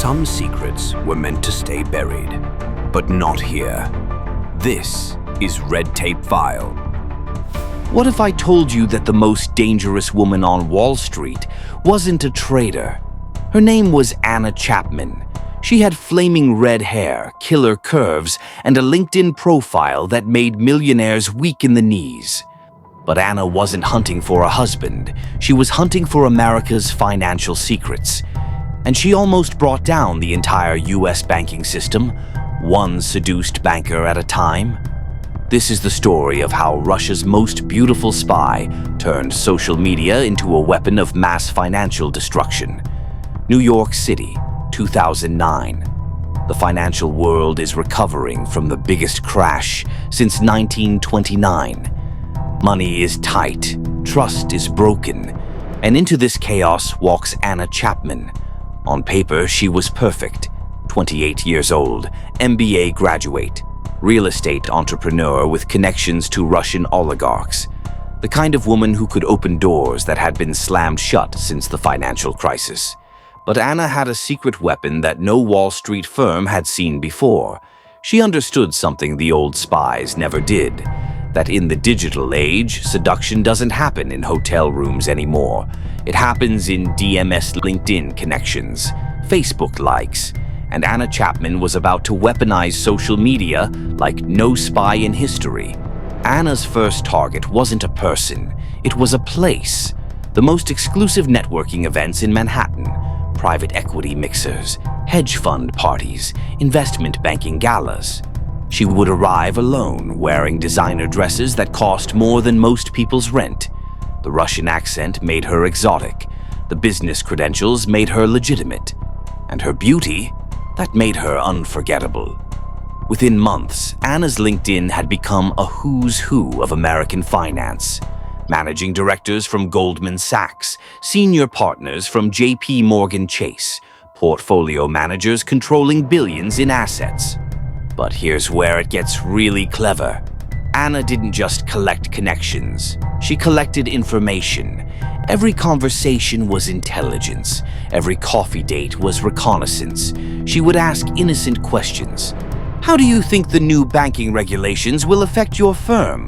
Some secrets were meant to stay buried, but not here. This is Red Tape File. What if I told you that the most dangerous woman on Wall Street wasn't a trader? Her name was Anna Chapman. She had flaming red hair, killer curves, and a LinkedIn profile that made millionaires weak in the knees. But Anna wasn't hunting for a husband. She was hunting for America's financial secrets. And she almost brought down the entire US banking system, one seduced banker at a time. This is the story of how Russia's most beautiful spy turned social media into a weapon of mass financial destruction. New York City, 2009. The financial world is recovering from the biggest crash since 1929. Money is tight, trust is broken, and into this chaos walks Anna Chapman. On paper, she was perfect. 28 years old, MBA graduate, real estate entrepreneur with connections to Russian oligarchs. The kind of woman who could open doors that had been slammed shut since the financial crisis. But Anna had a secret weapon that no Wall Street firm had seen before. She understood something the old spies never did. That in the digital age, seduction doesn't happen in hotel rooms anymore. It happens in DMS LinkedIn connections, Facebook likes, and Anna Chapman was about to weaponize social media like no spy in history. Anna's first target wasn't a person, it was a place. The most exclusive networking events in Manhattan, private equity mixers, hedge fund parties, investment banking galas. She would arrive alone, wearing designer dresses that cost more than most people's rent. The Russian accent made her exotic. The business credentials made her legitimate. And her beauty, that made her unforgettable. Within months, Anna's LinkedIn had become a who's who of American finance. Managing directors from Goldman Sachs, senior partners from JP Morgan Chase, portfolio managers controlling billions in assets. But here's where it gets really clever. Anna didn't just collect connections. She collected information. Every conversation was intelligence. Every coffee date was reconnaissance. She would ask innocent questions. How do you think the new banking regulations will affect your firm?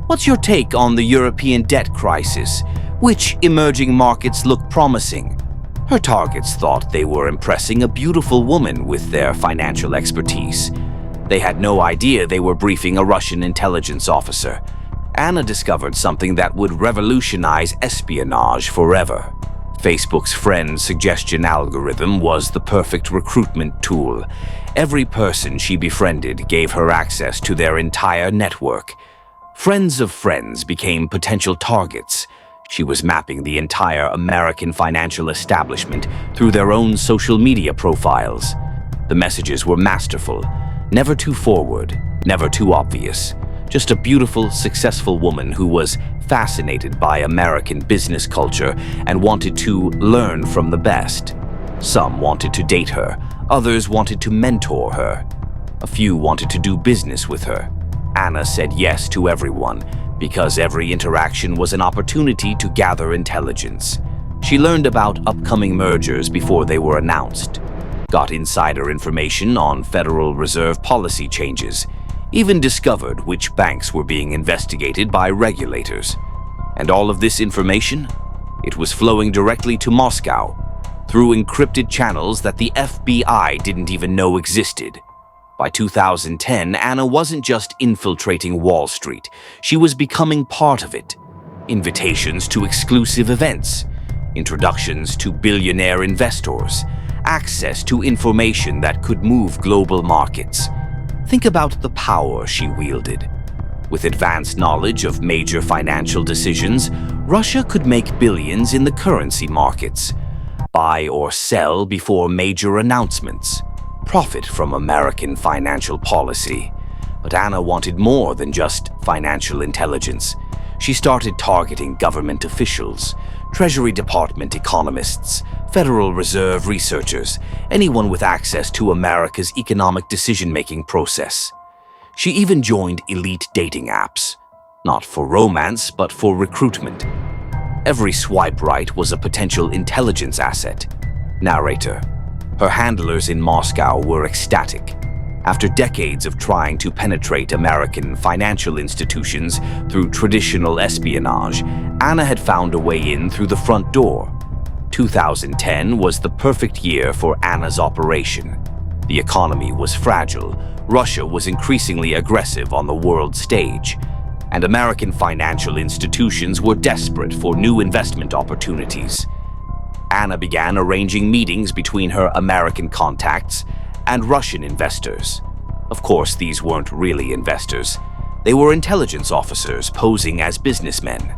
What's your take on the European debt crisis? Which emerging markets look promising? Her targets thought they were impressing a beautiful woman with their financial expertise. They had no idea they were briefing a Russian intelligence officer. Anna discovered something that would revolutionize espionage forever. Facebook's friend suggestion algorithm was the perfect recruitment tool. Every person she befriended gave her access to their entire network. Friends of friends became potential targets. She was mapping the entire American financial establishment through their own social media profiles. The messages were masterful. Never too forward, never too obvious. Just a beautiful, successful woman who was fascinated by American business culture and wanted to learn from the best. Some wanted to date her, others wanted to mentor her. A few wanted to do business with her. Anna said yes to everyone because every interaction was an opportunity to gather intelligence. She learned about upcoming mergers before they were announced. Got insider information on Federal Reserve policy changes, even discovered which banks were being investigated by regulators. And all of this information? It was flowing directly to Moscow, through encrypted channels that the FBI didn't even know existed. By 2010, Anna wasn't just infiltrating Wall Street, she was becoming part of it. Invitations to exclusive events, introductions to billionaire investors, access to information that could move global markets. Think about the power she wielded. With advanced knowledge of major financial decisions, Russia could make billions in the currency markets, buy or sell before major announcements, profit from American financial policy. But Anna wanted more than just financial intelligence. She started targeting government officials, Treasury Department economists, Federal Reserve researchers, anyone with access to America's economic decision-making process. She even joined elite dating apps, not for romance, but for recruitment. Every swipe right was a potential intelligence asset. Narrator. Her handlers in Moscow were ecstatic. After decades of trying to penetrate American financial institutions through traditional espionage, Anna had found a way in through the front door. 2010 was the perfect year for Anna's operation. The economy was fragile, Russia was increasingly aggressive on the world stage, and American financial institutions were desperate for new investment opportunities. Anna began arranging meetings between her American contacts and Russian investors. Of course, these weren't really investors. They were intelligence officers posing as businessmen.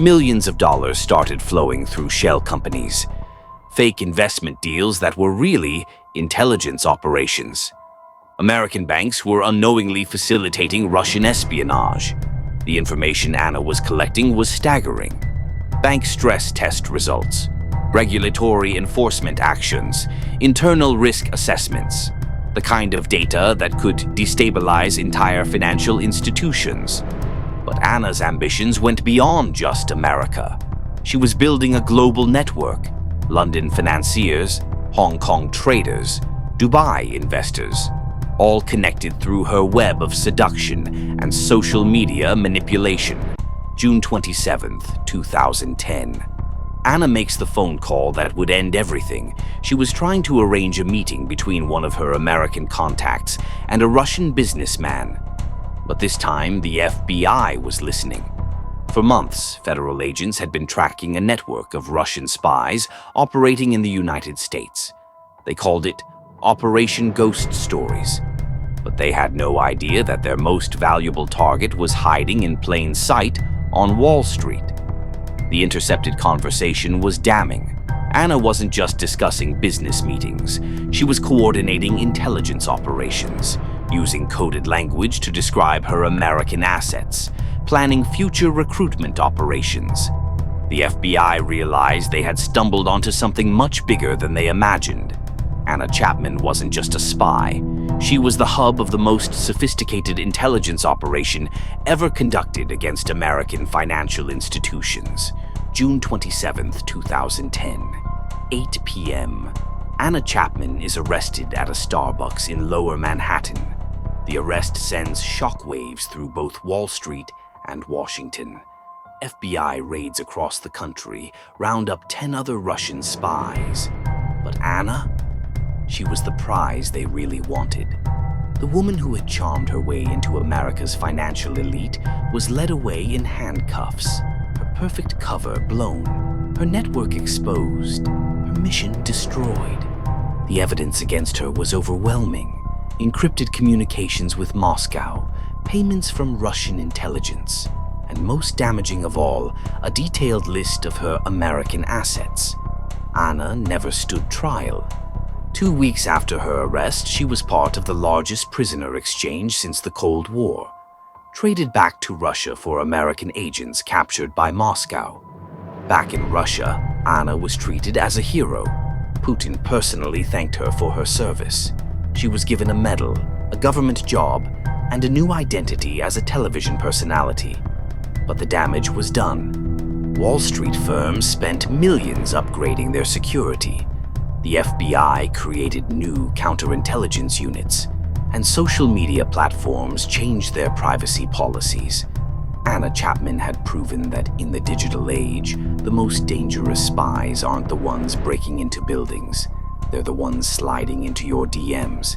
Millions of dollars started flowing through shell companies. Fake investment deals that were really intelligence operations. American banks were unknowingly facilitating Russian espionage. The information Anna was collecting was staggering. Bank stress test results, regulatory enforcement actions, internal risk assessments, the kind of data that could destabilize entire financial institutions. But Anna's ambitions went beyond just America. She was building a global network: London financiers, Hong Kong traders, Dubai investors, all connected through her web of seduction and social media manipulation. June 27, 2010. Anna makes the phone call that would end everything. She was trying to arrange a meeting between one of her American contacts and a Russian businessman. But this time, the FBI was listening. For months, federal agents had been tracking a network of Russian spies operating in the United States. They called it Operation Ghost Stories. But they had no idea that their most valuable target was hiding in plain sight on Wall Street. The intercepted conversation was damning. Anna wasn't just discussing business meetings. She was coordinating intelligence operations, using coded language to describe her American assets, planning future recruitment operations. The FBI realized they had stumbled onto something much bigger than they imagined. Anna Chapman wasn't just a spy. She was the hub of the most sophisticated intelligence operation ever conducted against American financial institutions. June 27, 2010, 8 p.m. Anna Chapman is arrested at a Starbucks in Lower Manhattan. The arrest sends shockwaves through both Wall Street and Washington. FBI raids across the country, round up 10 other Russian spies. But Anna? She was the prize they really wanted. The woman who had charmed her way into America's financial elite was led away in handcuffs, her perfect cover blown, her network exposed, her mission destroyed. The evidence against her was overwhelming. Encrypted communications with Moscow, payments from Russian intelligence, and most damaging of all, a detailed list of her American assets. Anna never stood trial. 2 weeks after her arrest, she was part of the largest prisoner exchange since the Cold War, traded back to Russia for American agents captured by Moscow. Back in Russia, Anna was treated as a hero. Putin personally thanked her for her service. She was given a medal, a government job, and a new identity as a television personality. But the damage was done. Wall Street firms spent millions upgrading their security. The FBI created new counterintelligence units, and social media platforms changed their privacy policies. Anna Chapman had proven that in the digital age, the most dangerous spies aren't the ones breaking into buildings. They're the ones sliding into your DMs.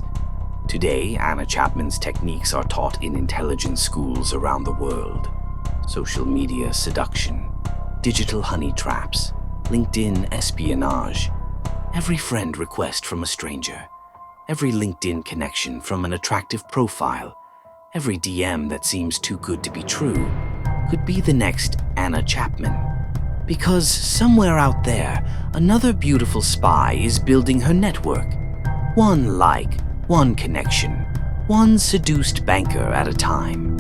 Today, Anna Chapman's techniques are taught in intelligence schools around the world. Social media seduction, digital honey traps, LinkedIn espionage, every friend request from a stranger, every LinkedIn connection from an attractive profile, every DM that seems too good to be true could be the next Anna Chapman. Because somewhere out there, another beautiful spy is building her network. One like, one connection, one seduced banker at a time.